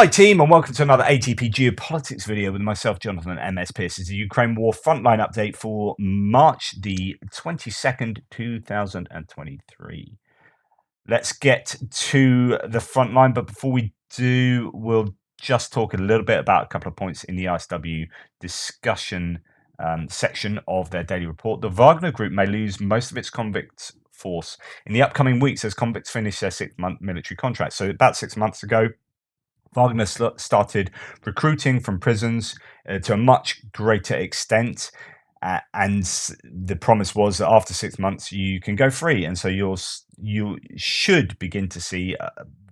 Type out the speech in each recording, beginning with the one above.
Hi team, and welcome to another ATP Geopolitics video with myself, Jonathan MS Pearce. This is the Ukraine War Frontline update for March the 22nd, 2023. Let's get to the frontline, but before we do, we'll just talk a little bit about a couple of points in the ISW discussion section of their daily report. The Wagner Group may lose most of its convict force in the upcoming weeks as convicts finish their 6-month military contract. So about 6 months ago, Wagner started recruiting from prisons to a much greater extent, and the promise was that after 6 months you can go free, and so you should begin to see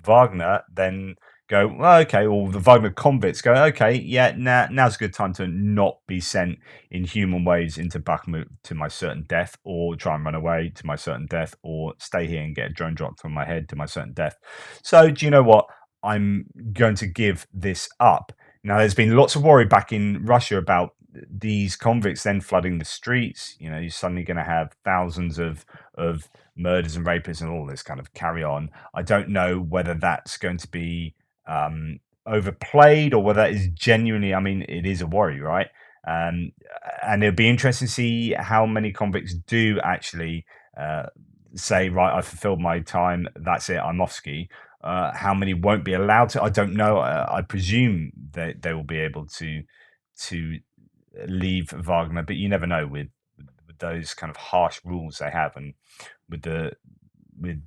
Wagner then go, well, okay, or the Wagner convicts go, okay, yeah, now's a good time to not be sent in human ways into Bakhmut to my certain death, or try and run away to my certain death, or stay here and get a drone dropped on my head to my certain death. So do you know what? I'm going to give this up. Now, there's been lots of worry back in Russia about these convicts then flooding the streets. You know, you're suddenly going to have thousands of murders and rapists and all this kind of carry on. I don't know whether that's going to be overplayed or whether it is genuinely, I mean, it is a worry, right? And it'll be interesting to see how many convicts do actually say, right, I fulfilled my time, that's it, I'm off ski. How many won't be allowed to? I don't know. I presume that they will be able to leave Wagner, but you never know with those kind of harsh rules they have, and with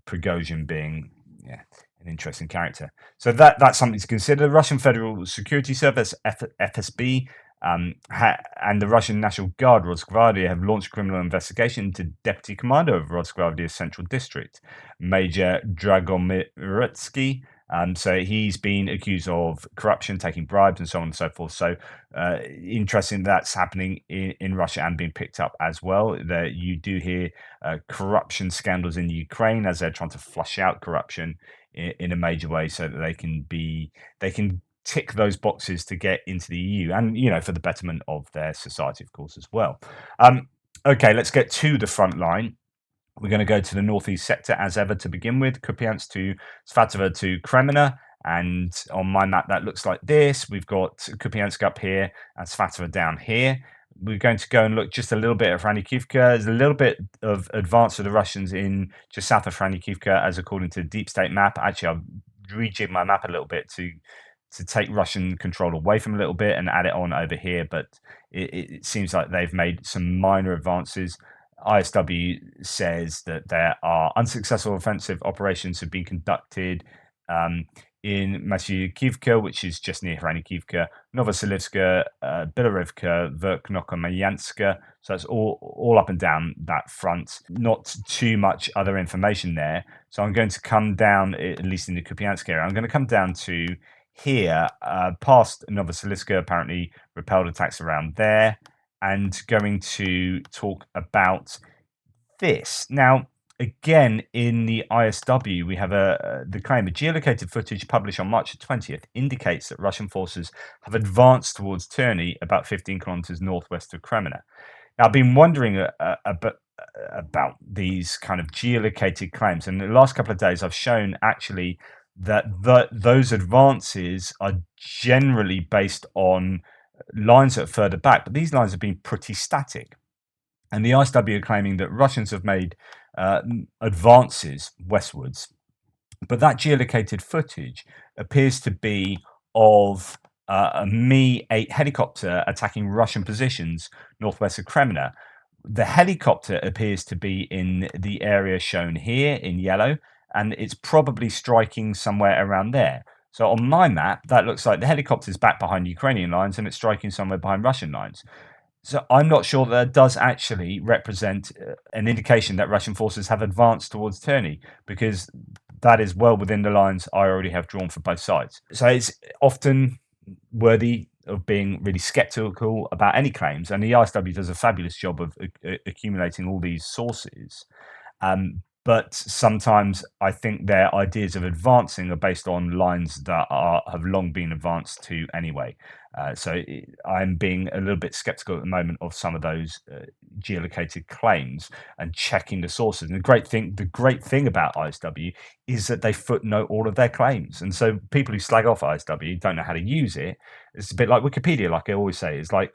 Prigozhin being an interesting character. So that's something to consider. The Russian Federal Security Service (FSB) and the Russian National Guard Rosgvardia have launched a criminal investigation into Deputy Commander of Rosgvardia's Central District, Major Dragomiretsky. So he's been accused of corruption, taking bribes, and so on and so forth. So interesting that's happening in Russia and being picked up as well. That you do hear corruption scandals in Ukraine as they're trying to flush out corruption in a major way, so that they can tick those boxes to get into the EU, and for the betterment of their society, of course, as well. Okay, let's get to the front line. We're going to go to the northeast sector as ever to begin with, Kupiansk to Svatovo to Kreminna, and on my map that looks like this. We've got Kupiansk up here and Svatovo down here. We're going to go and look just a little bit at Franikivka. There's a little bit of advance of the Russians in just south of Franikivka, as according to the deep state map. Actually, I've rejigged my map a little bit to take Russian control away from a little bit and add it on over here, but it seems like they've made some minor advances. ISW says that there are unsuccessful offensive operations have been conducted in Masyukivka, which is just near Hranikivka, Novoselivska, Bilarivka, Verkhnokamayanska. So that's all up and down that front. Not too much other information there. So I'm going to come down, at least in the Kupiansk area, I'm going to come down to here, past Novoselivska, apparently repelled attacks around there, and going to talk about this. Now, again, in the ISW, we have the claim. A geolocated footage published on March 20th indicates that Russian forces have advanced towards Terny, about 15 kilometers northwest of Kreminna. Now, I've been wondering about these kind of geolocated claims, and the last couple of days I've shown actually that those advances are generally based on lines that are further back, but these lines have been pretty static. And the ISW are claiming that Russians have made advances westwards, but that geolocated footage appears to be of a Mi-8 helicopter attacking Russian positions northwest of Kreminna. The helicopter appears to be in the area shown here in yellow, and it's probably striking somewhere around there. So on my map, that looks like the helicopter's back behind Ukrainian lines and it's striking somewhere behind Russian lines. So I'm not sure that does actually represent an indication that Russian forces have advanced towards Terny, because that is well within the lines I already have drawn for both sides. So it's often worthy of being really skeptical about any claims, and the ISW does a fabulous job of accumulating all these sources. but sometimes I think their ideas of advancing are based on lines that have long been advanced to anyway. I'm being a little bit skeptical at the moment of some of those geolocated claims and checking the sources. And the great thing about ISW is that they footnote all of their claims. And so people who slag off ISW don't know how to use it. It's a bit like Wikipedia, like I always say. It's like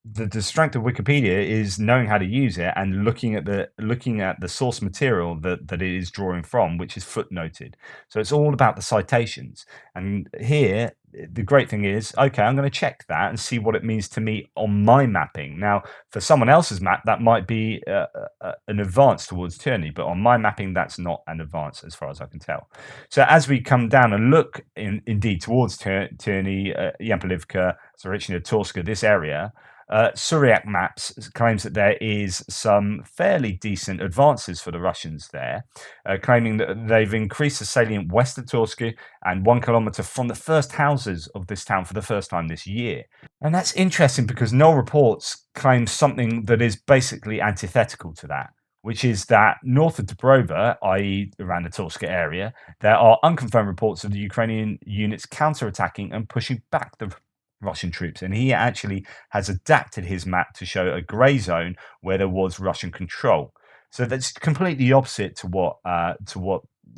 the strength of Wikipedia is knowing how to use it and looking at the source material that it is drawing from, which is footnoted. So it's all about the citations. And here, the great thing is, okay, I'm going to check that and see what it means to me on my mapping. Now, for someone else's map, that might be an advance towards tyranny, but on my mapping, that's not an advance as far as I can tell. So as we come down and look indeed towards tyranny, Yampolivka, Zarechna, Torska, this area. Suryak Maps claims that there is some fairly decent advances for the Russians there, claiming that they've increased the salient west of Torsk and 1 kilometer from the first houses of this town for the first time this year. And that's interesting because Null Reports claims something that is basically antithetical to that, which is that north of Dobrova, i.e. around the Torsk area, there are unconfirmed reports of the Ukrainian units counterattacking and pushing back the Russian troops, and he actually has adapted his map to show a grey zone where there was Russian control. So that's completely opposite to what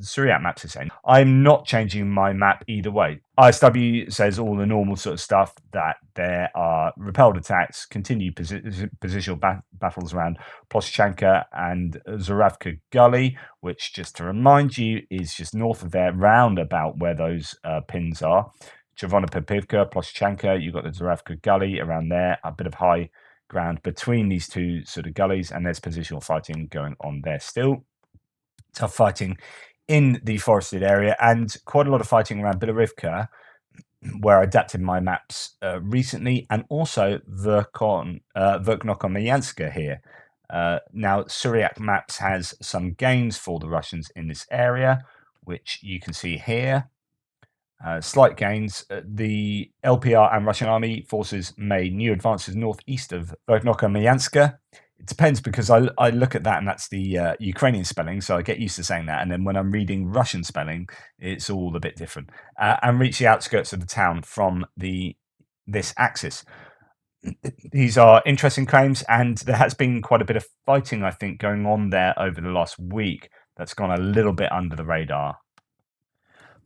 Syriac maps are saying. I'm not changing my map either way. ISW says all the normal sort of stuff, that there are repelled attacks, continued positional battles around Ploshchanka and Zoravka Gully, which, just to remind you, is just north of there, round about where those pins are. Chervona Pepivka, Ploshchanka, you've got the Zoravka Gully around there, a bit of high ground between these two sort of gullies, and there's positional fighting going on there still. Tough fighting in the forested area, and quite a lot of fighting around Bilorivka, where I adapted my maps recently, and also Verkhnokamayanska here. Now, Syriac Maps has some gains for the Russians in this area, which you can see here. Slight gains. The LPR and Russian army forces made new advances northeast of Verkhnokamayanska. It depends, because I look at that and that's the Ukrainian spelling, so I get used to saying that. And then when I'm reading Russian spelling, it's all a bit different. And reach the outskirts of the town from this axis. These are interesting claims, and there has been quite a bit of fighting, I think, going on there over the last week that's gone a little bit under the radar.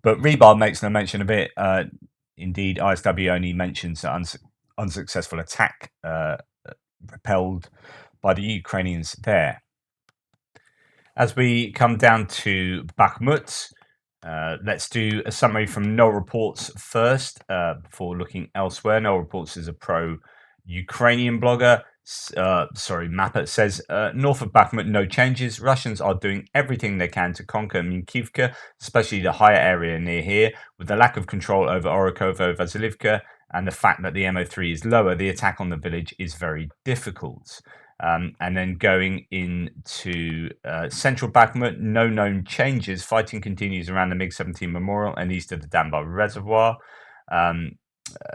But Rebar makes no mention of it. Indeed, ISW only mentions an unsuccessful attack repelled by the Ukrainians there. As we come down to Bakhmut, let's do a summary from Null Reports first before looking elsewhere. Null Reports is a pro-Ukrainian blogger. Mapper says, north of Bakhmut, no changes. Russians are doing everything they can to conquer Minkivka, especially the higher area near here. With the lack of control over Orokovo, Vasilivka, and the fact that the MO3 is lower, the attack on the village is very difficult. And then going into central Bakhmut, no known changes. Fighting continues around the MiG-17 Memorial and east of the Danbar Reservoir.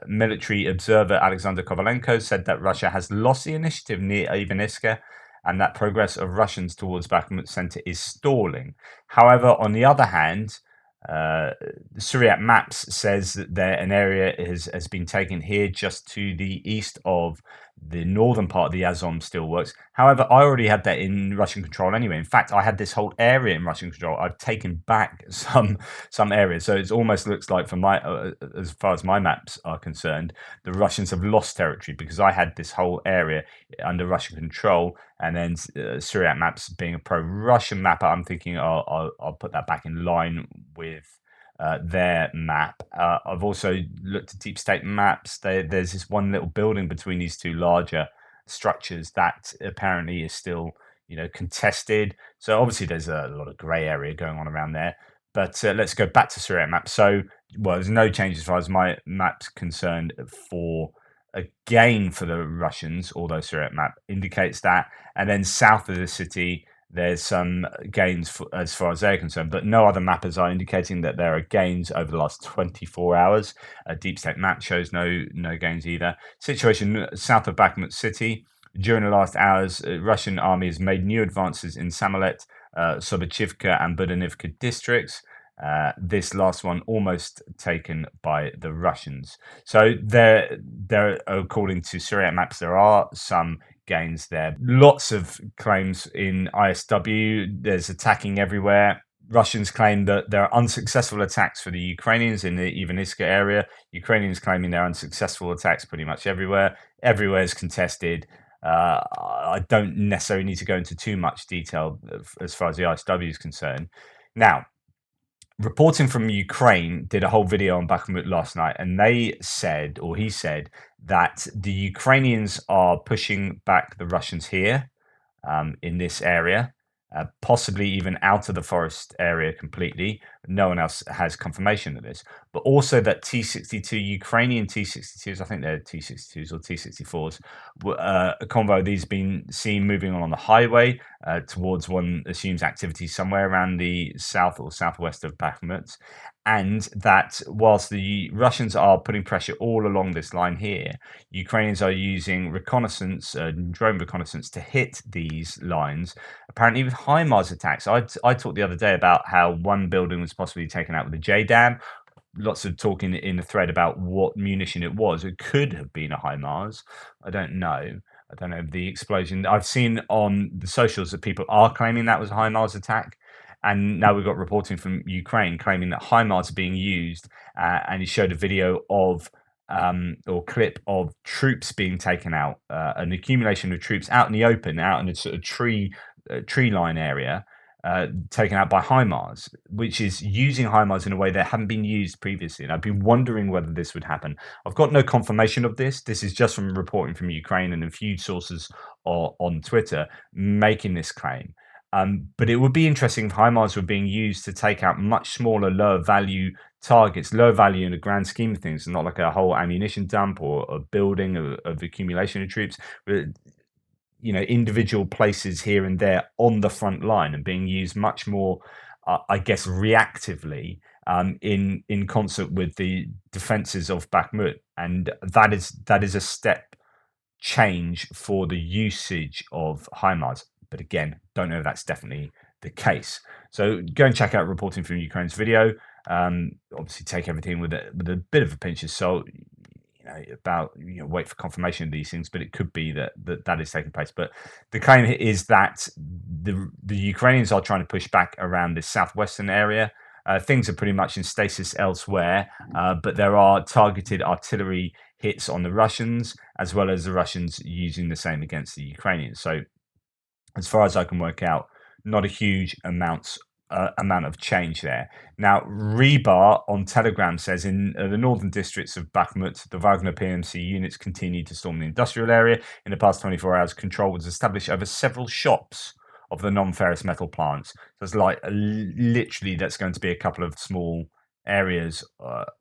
Military observer Alexander Kovalenko said that Russia has lost the initiative near Ivaniska and that progress of Russians towards Bakhmut center is stalling. However, on the other hand, Syriac Maps says that an area has been taken here just to the east of the northern part of the Azov still works. However, I already had that in Russian control anyway. In fact, I had this whole area in Russian control. I've taken back some areas, so it almost looks like, for my as far as my maps are concerned, the Russians have lost territory, because I had this whole area under Russian control, and then Syriac Maps being a pro-Russian mapper, I'm thinking I'll put that back in line with their map. I've also looked at deep state maps. There's this one little building between these two larger structures that apparently is still, contested. So obviously there's a lot of grey area going on around there. But let's go back to Syriac map. So, there's no change as far as my map's concerned for a gain for the Russians, although Syriac map indicates that. And then south of the city, there's some gains as far as they're concerned, but no other mappers are indicating that there are gains over the last 24 hours. A deep state map shows no gains either. Situation south of Bakhmut city. During the last hours, Russian army has made new advances in Samolet, Sobachivka and Budanivka districts. This last one almost taken by the Russians. So there, according to Syriac maps, there are some gains there. Lots of claims in ISW. There's attacking everywhere. Russians claim that there are unsuccessful attacks for the Ukrainians in the Ivaniska area. Ukrainians claiming they're unsuccessful attacks pretty much everywhere. Everywhere is contested. I don't necessarily need to go into too much detail as far as the ISW is concerned. Now, reporting from Ukraine did a whole video on Bakhmut last night, and they said, or he said, that the Ukrainians are pushing back the Russians here in this area, possibly even out of the forest area completely. No one else has confirmation of this, but also that T-62, Ukrainian T-62s, I think they're T-62s or T-64s, a convoy of these been seen moving on the highway towards one assumes activity somewhere around the south or southwest of Bakhmut. And that whilst the Russians are putting pressure all along this line here, Ukrainians are using reconnaissance, drone reconnaissance, to hit these lines, apparently with HIMARS attacks. I talked the other day about how one building was possibly taken out with a JDAM. Lots of talking in the thread about what munition it was. It could have been a HIMARS. I don't know. I don't know the explosion. I've seen on the socials that people are claiming that was a HIMARS attack. And now we've got reporting from Ukraine claiming that HIMARS are being used. And he showed a video of or clip of troops being taken out, an accumulation of troops out in the open, out in a sort of tree line area, taken out by HIMARS, which is using HIMARS in a way that haven't been used previously. And I've been wondering whether this would happen. I've got no confirmation of this. This is just from reporting from Ukraine and a few sources on Twitter making this claim. But it would be interesting if HIMARS were being used to take out much smaller, lower value targets, low value in the grand scheme of things, not like a whole ammunition dump or a building of accumulation of troops, but individual places here and there on the front line, and being used much more, I guess, reactively in concert with the defenses of Bakhmut, and that is a step change for the usage of HIMARS. But again, don't know if that's definitely the case. So go and check out reporting from Ukraine's video. Obviously, take everything with a bit of a pinch of salt. Wait for confirmation of these things, but it could be that is taking place. But the claim is that the Ukrainians are trying to push back around this southwestern area. Things are pretty much in stasis elsewhere, but there are targeted artillery hits on the Russians, as well as the Russians using the same against the Ukrainians. So, as far as I can work out, not a huge amount of change there. Now, Rebar on Telegram says in the northern districts of Bakhmut, the Wagner PMC units continued to storm the industrial area. In the past 24 hours, control was established over several shops of the non-ferrous metal plants. So it's like literally that's going to be a couple of small areas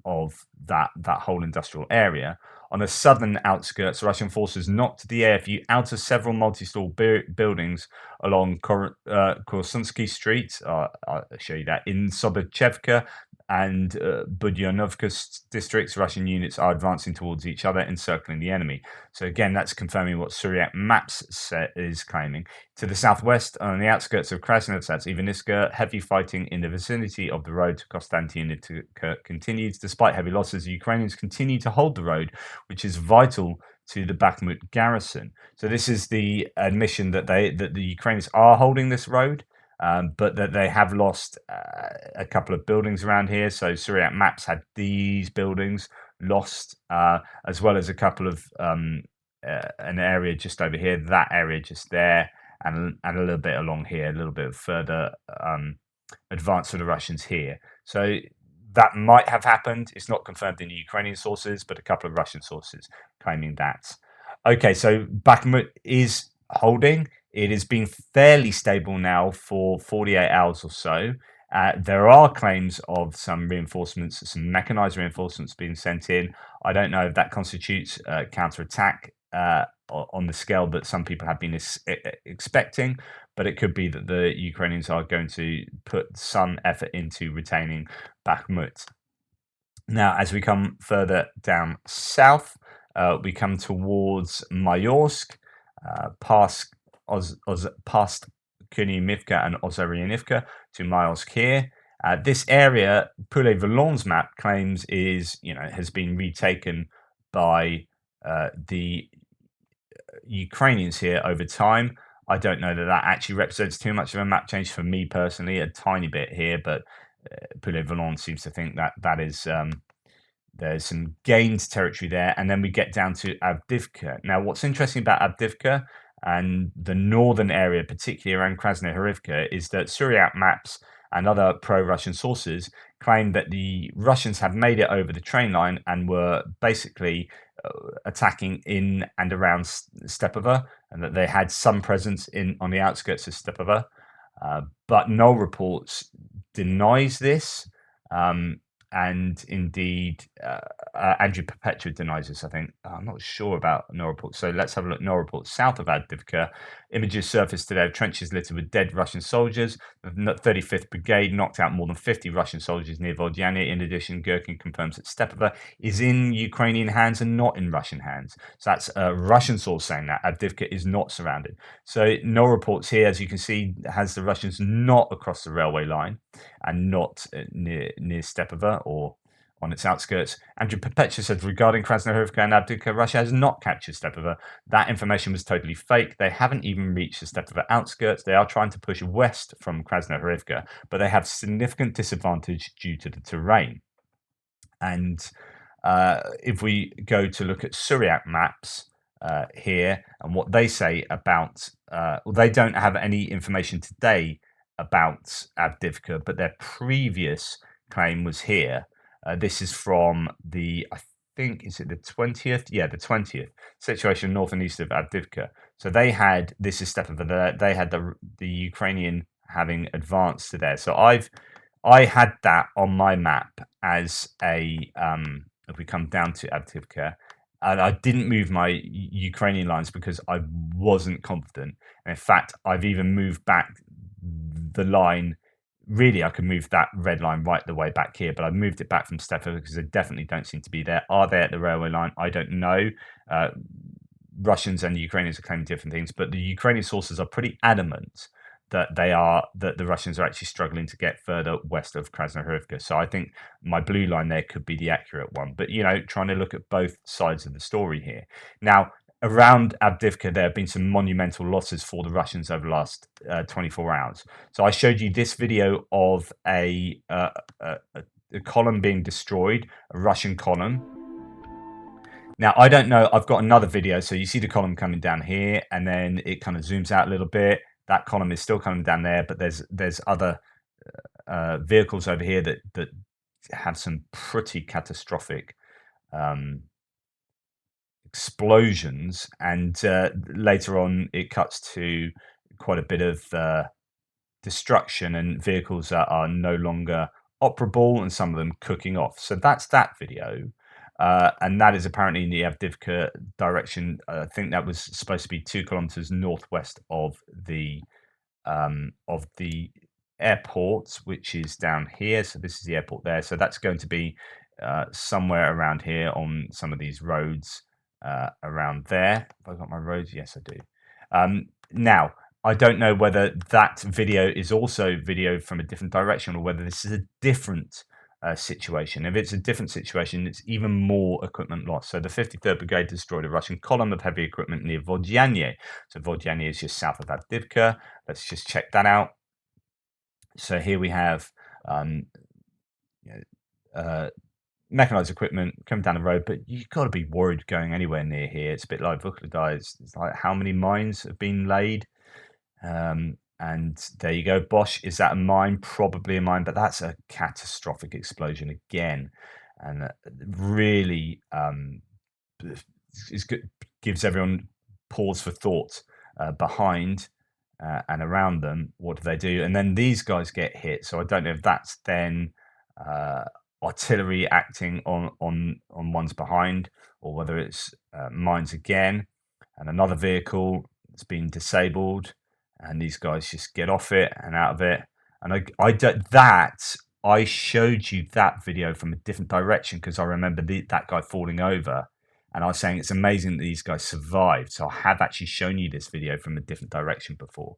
of that whole industrial area. On the southern outskirts, Russian forces knocked the AFU out of several multi-stall buildings along Korsunsky Street. I'll show you that. In Sobachevka and Budyonovka districts, Russian units are advancing towards each other, encircling the enemy. So again, that's confirming what Syriac maps is claiming. To the southwest, on the outskirts of Krasnoyarsk, Ivaniska, heavy fighting in the vicinity of the road to Konstantinovka continues. Despite heavy losses, the Ukrainians continue to hold the road, which is vital to the Bakhmut garrison. So this is the admission that the Ukrainians are holding this road, but that they have lost a couple of buildings around here. So Syriac maps had these buildings lost, as well as a couple of an area just over here, that area just there, and a little bit along here, a little bit further advanced for the Russians here. So that might have happened. It's not confirmed in the Ukrainian sources, but a couple of Russian sources claiming that. Okay, so Bakhmut is holding. It has been fairly stable now for 48 hours or so. There are claims of some reinforcements, some mechanized reinforcements being sent in. I don't know if that constitutes counterattack on the scale that some people have been expecting, but it could be that the Ukrainians are going to put some effort into retaining Bakhmut. Now, as we come further down south, we come towards Mayorsk, past Kupiansk-Kreminna and Ozarianivka, 2 miles here. This area, Vuhledar's map claims has been retaken by the Ukrainians here over time. I don't know that actually represents too much of a map change for me personally, a tiny bit here, but Vuhledar seems to think that is there's some gained territory there, and then we get down to Avdivka. Now, what's interesting about Avdivka and the northern area, particularly around Krasnohorivka, is that Syriac maps and other pro-Russian sources claim that the Russians have made it over the train line and were basically attacking in and around Stepova, and that they had some presence on the outskirts of Stepova. But no reports denies this. And indeed, Andrew Perpetua denies this, I think. I'm not sure about no reports. So let's have a look. No reports. South of Avdivka, images surfaced today of trenches littered with dead Russian soldiers. The 35th Brigade knocked out more than 50 Russian soldiers near Vodyane. In addition, Gherkin confirms that Stepova is in Ukrainian hands and not in Russian hands. So that's a Russian source saying that Avdivka is not surrounded. So no reports here, as you can see, has the Russians not across the railway line and not near Stepova or on its outskirts. Andrew Perpetua said regarding Krasnohorivka and Avdivka, Russia has not captured Stepova. That information was totally fake. They haven't even reached the Stepova outskirts. They are trying to push west from Krasnohorivka, but they have significant disadvantage due to the terrain. And if we go to look at Syriac maps here and what they say about, they don't have any information today about Avdivka, but their previous claim was here. This is from I think, is it the 20th? Yeah, the 20th. Situation north and east of Avdivka. So they had, this is Stepova, they had the Ukrainian having advanced to there. So I had that on my map as a, if we come down to Avdivka, and I didn't move my Ukrainian lines because I wasn't confident. And in fact, I've even moved back the line. Really, I could move that red line right the way back here, but I moved it back from Stepova because they definitely don't seem to be there. Are they at the railway line? I don't know. Russians and Ukrainians are claiming different things, but the Ukrainian sources are pretty adamant that the Russians are actually struggling to get further west of Krasnohorivka. So I think my blue line there could be the accurate one. But, trying to look at both sides of the story here. Now, around Avdivka, there have been some monumental losses for the Russians over the last 24 hours. So I showed you this video of a column being destroyed, a Russian column. Now, I don't know, I've got another video. So you see the column coming down here, and then it kind of zooms out a little bit. That column is still coming down there, but there's other vehicles over here that have some pretty catastrophic explosions, and later on it cuts to quite a bit of destruction and vehicles that are no longer operable and some of them cooking off. So that's that video. And that is apparently in the Avdivka direction. I think that was supposed to be 2 kilometers northwest of the airport, which is down here. So this is the airport there. So that's going to be somewhere around here on some of these roads around there. Have I got my roads? Yes, I do. Now, I don't know whether that video is also video from a different direction or whether this is a different situation. If it's a different situation, it's even more equipment loss. So the 53rd Brigade destroyed a Russian column of heavy equipment near Vodyane. So Vodyane is just south of Avdivka. Let's just check that out. So here we have mechanized equipment coming down the road, but you've got to be worried going anywhere near here. It's a bit like Vuhledar. It's like how many mines have been laid. And there you go. Bosch, is that a mine? Probably a mine, but that's a catastrophic explosion again. And really gives everyone pause for thought behind and around them. What do they do? And then these guys get hit. So I don't know if that's then artillery acting on one's behind, or whether it's mines again. And another vehicle that's been disabled. And these guys just get off it and out of it. And I showed you that video from a different direction because I remember that guy falling over. And I was saying it's amazing that these guys survived. So I have actually shown you this video from a different direction before.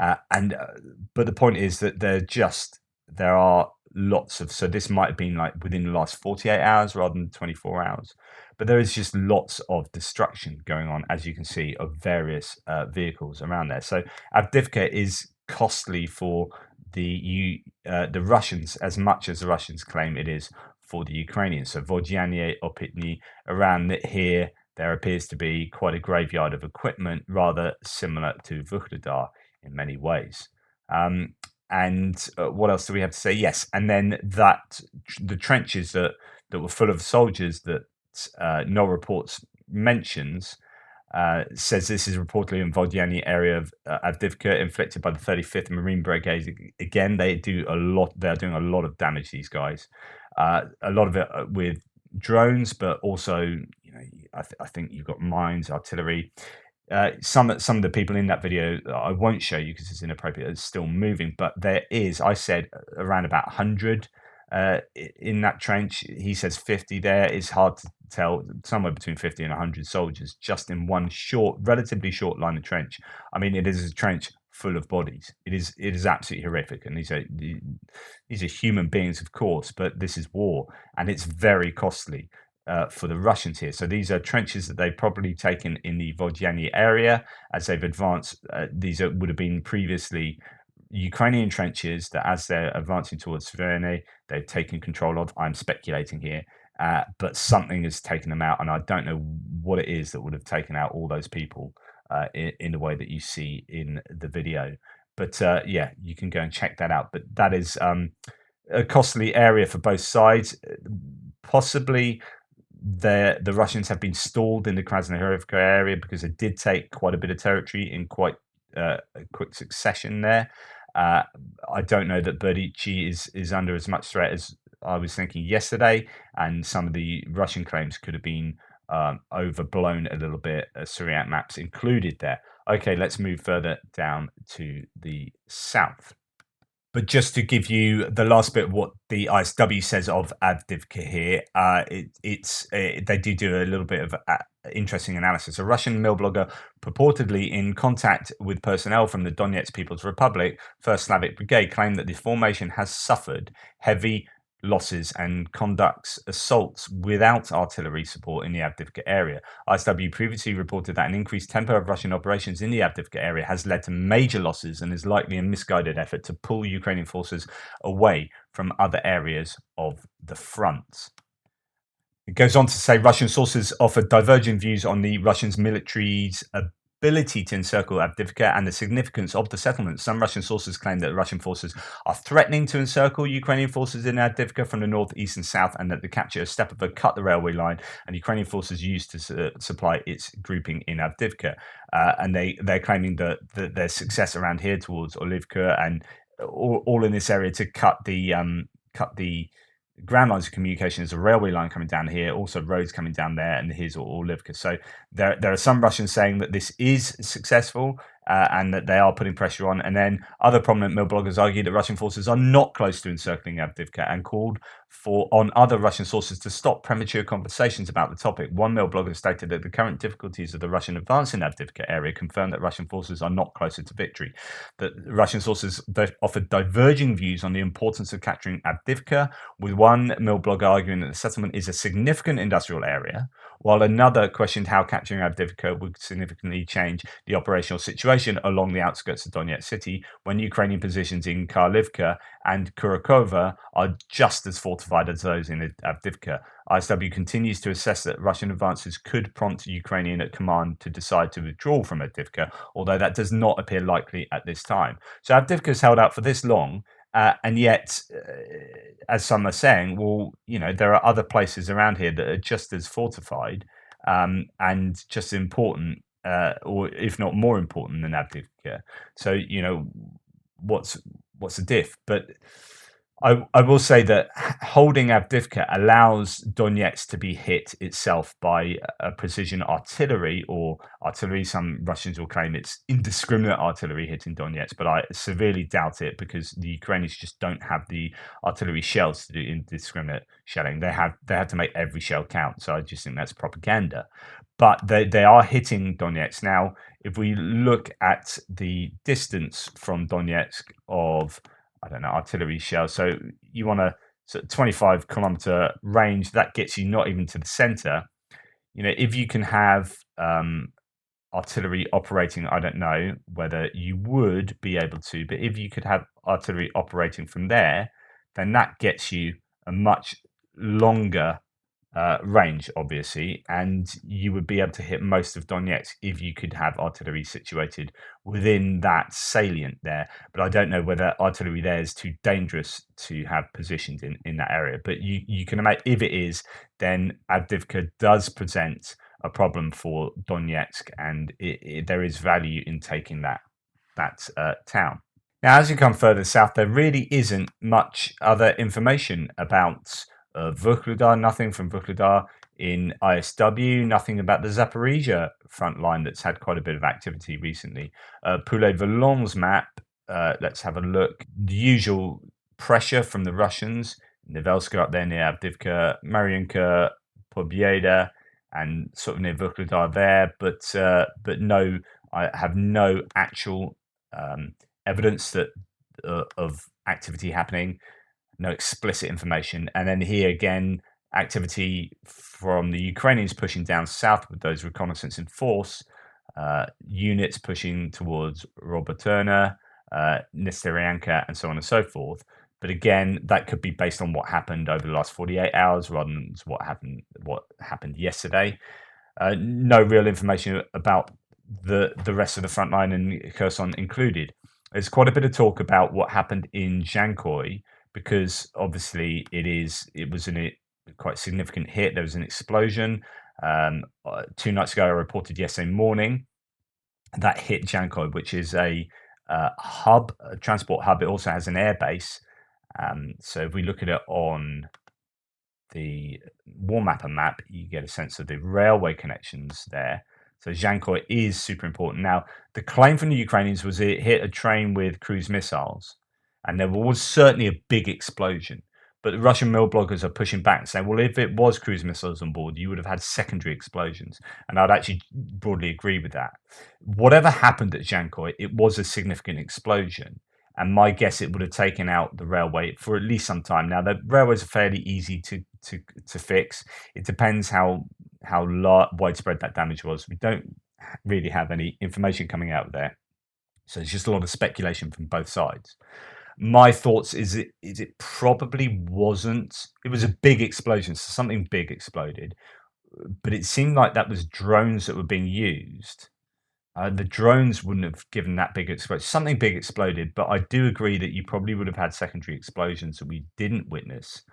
But the point is that there are lots of, so this might have been like within the last 48 hours rather than 24 hours, but there is just lots of destruction going on, as you can see, of various vehicles around there. So Avdivka is costly for the Russians as much as the Russians claim it is for the Ukrainians. So Vodyane, Opitny, around here, there appears to be quite a graveyard of equipment, rather similar to Vuhledar in many ways. And what else do we have to say? Yes, and then the trenches that were full of soldiers that No Reports mentions says this is reportedly in Vodyane area of Avdivka, inflicted by the 35th Marine Brigade. Again, they do a lot. They're doing a lot of damage. These guys, a lot of it with drones, but also, I think you've got mines, artillery. Some of the people in that video I won't show you because it's inappropriate. It's still moving, but there is. I said around about 100 in that trench. He says 50 there. It's hard to tell. Somewhere between 50 and 100 soldiers just in one relatively short line of trench. I mean, it is a trench full of bodies. It is absolutely horrific, and these are human beings, of course, but this is war, and it's very costly. For the Russians here. So these are trenches that they've probably taken in the Vodyane area as they've advanced. These would have been previously Ukrainian trenches that, as they're advancing towards Sverne, they've taken control of. I'm speculating here, but something has taken them out, and I don't know what it is that would have taken out all those people in the way that you see in the video. But yeah, you can go and check that out. But that is a costly area for both sides. Possibly the Russians have been stalled in the Krasnohorivka area because they did take quite a bit of territory in quite a quick succession there. I don't know that Berdichi is under as much threat as I was thinking yesterday, and some of the Russian claims could have been overblown a little bit. Syriac maps included there. Okay, let's move further down to the south. But just to give you the last bit of what the ISW says of Avdivka here, they do a little bit of interesting analysis. A Russian mill blogger purportedly in contact with personnel from the Donetsk People's Republic, 1st Slavic Brigade, claimed that the formation has suffered heavy losses and conducts assaults without artillery support in the Avdivka area. ISW previously reported that an increased tempo of Russian operations in the Avdivka area has led to major losses and is likely a misguided effort to pull Ukrainian forces away from other areas of the front. It goes on to say Russian sources offered diverging views on the Russian military's ability to encircle Avdivka and the significance of the settlement. Some Russian sources claim that Russian forces are threatening to encircle Ukrainian forces in Avdivka from the north, east, and south, and that the capture of Stepanova cut the railway line and Ukrainian forces used to supply its grouping in Avdivka. And they're claiming that their success around here towards Olivka and all in this area to cut the ground lines of communication. Is a railway line coming down here, also roads coming down there, and here's Olivka. So there are some Russians saying that this is successful and that they are putting pressure on. And then other prominent mill bloggers argue that Russian forces are not close to encircling Avdivka and called on other Russian sources to stop premature conversations about the topic. One mill blogger stated that the current difficulties of the Russian advance in Avdivka area confirm that Russian forces are not closer to victory. That Russian sources offered diverging views on the importance of capturing Avdivka, with one mill blogger arguing that the settlement is a significant industrial area, while another questioned how capturing Avdivka would significantly change the operational situation along the outskirts of Donetsk city when Ukrainian positions in Kharkivka and Kurakova are just as fortified as those in Avdivka. ISW continues to assess that Russian advances could prompt Ukrainian command to decide to withdraw from Avdivka, although that does not appear likely at this time. So Avdivka has held out for this long, and yet, as some are saying, well, there are other places around here that are just as fortified and just as important, or if not more important than Avdivka. So, what's the diff? But I will say that holding Avdivka allows Donetsk to be hit itself by a precision artillery or artillery. Some Russians will claim it's indiscriminate artillery hitting Donetsk, but I severely doubt it because the Ukrainians just don't have the artillery shells to do indiscriminate shelling. They have to make every shell count. So I just think that's propaganda. But they are hitting Donetsk now. If we look at the distance from Donetsk of, I don't know, artillery shells. So you want a sort of 25-kilometer range that gets you not even to the center. If you can have artillery operating, I don't know whether you would be able to, but if you could have artillery operating from there, then that gets you a much longer range, obviously, and you would be able to hit most of Donetsk if you could have artillery situated within that salient there. But I don't know whether artillery there is too dangerous to have positioned in that area. But you can imagine if it is, then Avdivka does present a problem for Donetsk, and there is value in taking that town. Now, as you come further south, there really isn't much other information about Vuhledar, nothing from Vuhledar in ISW, nothing about the Zaporizhia front line that's had quite a bit of activity recently. Poulet-Volon's map, let's have a look. The usual pressure from the Russians, Nivelska up there near Avdivka, Marinka, Pobjeda, and sort of near Vuhledar there, but no, I have no actual evidence that of activity happening. No explicit information. And then here again, activity from the Ukrainians pushing down south with those reconnaissance in force, units pushing towards Roboterna, Nesteryanka, and so on and so forth. But again, that could be based on what happened over the last 48 hours rather than what happened yesterday. No real information about the rest of the front line and Kherson included. There's quite a bit of talk about what happened in Zhankoy, because obviously it was a quite significant hit. There was an explosion 2 nights ago. I reported yesterday morning that hit Zhankoy, which is a hub, a transport hub. It also has an air base. So if we look at it on the war mapper map, you get a sense of the railway connections there. So Zhankoy is super important. Now, the claim from the Ukrainians was it hit a train with cruise missiles, and there was certainly a big explosion. But the Russian mill bloggers are pushing back and saying, well, if it was cruise missiles on board, you would have had secondary explosions. And I'd actually broadly agree with that. Whatever happened at Zhankoy, it was a significant explosion. And my guess, it would have taken out the railway for at least some time. Now, the railways are fairly easy to fix. It depends how widespread that damage was. We don't really have any information coming out there. So it's just a lot of speculation from both sides. My thoughts is it probably wasn't. It was a big explosion, so something big exploded. But it seemed like that was drones that were being used. The drones wouldn't have given that big explosion. Something big exploded, but I do agree that you probably would have had secondary explosions that we didn't witness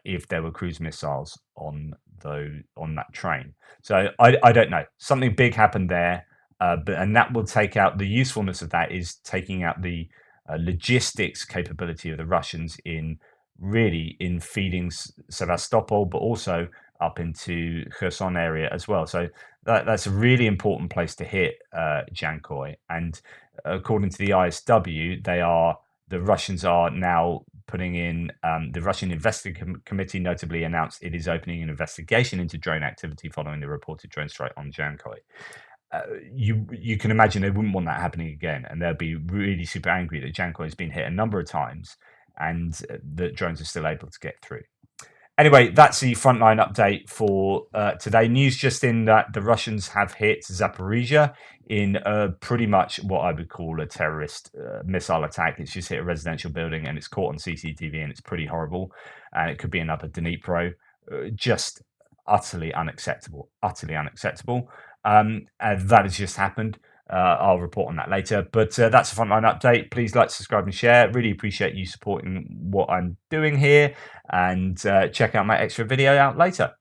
if there were cruise missiles on that train. So I don't know. Something big happened there, and that will take out the usefulness of that is taking out the logistics capability of the Russians in feeding Sevastopol, but also up into Kherson area as well. So that's a really important place to hit Zhankoy. And according to the ISW, the Russians are now putting in the Russian Investigative Committee notably announced it is opening an investigation into drone activity following the reported drone strike on Zhankoy. You can imagine they wouldn't want that happening again, and they'll be really super angry that Zhankoy has been hit a number of times and the drones are still able to get through. Anyway, that's the frontline update for today. News just in that the Russians have hit Zaporizhia in pretty much what I would call a terrorist missile attack. It's just hit a residential building and it's caught on CCTV and it's pretty horrible. And it could be another Dnipro. Just utterly unacceptable. Utterly unacceptable. That has just happened. I'll report on that later. But that's a frontline update. Please like, subscribe, and share. Really appreciate you supporting what I'm doing here. And check out my extra video out later.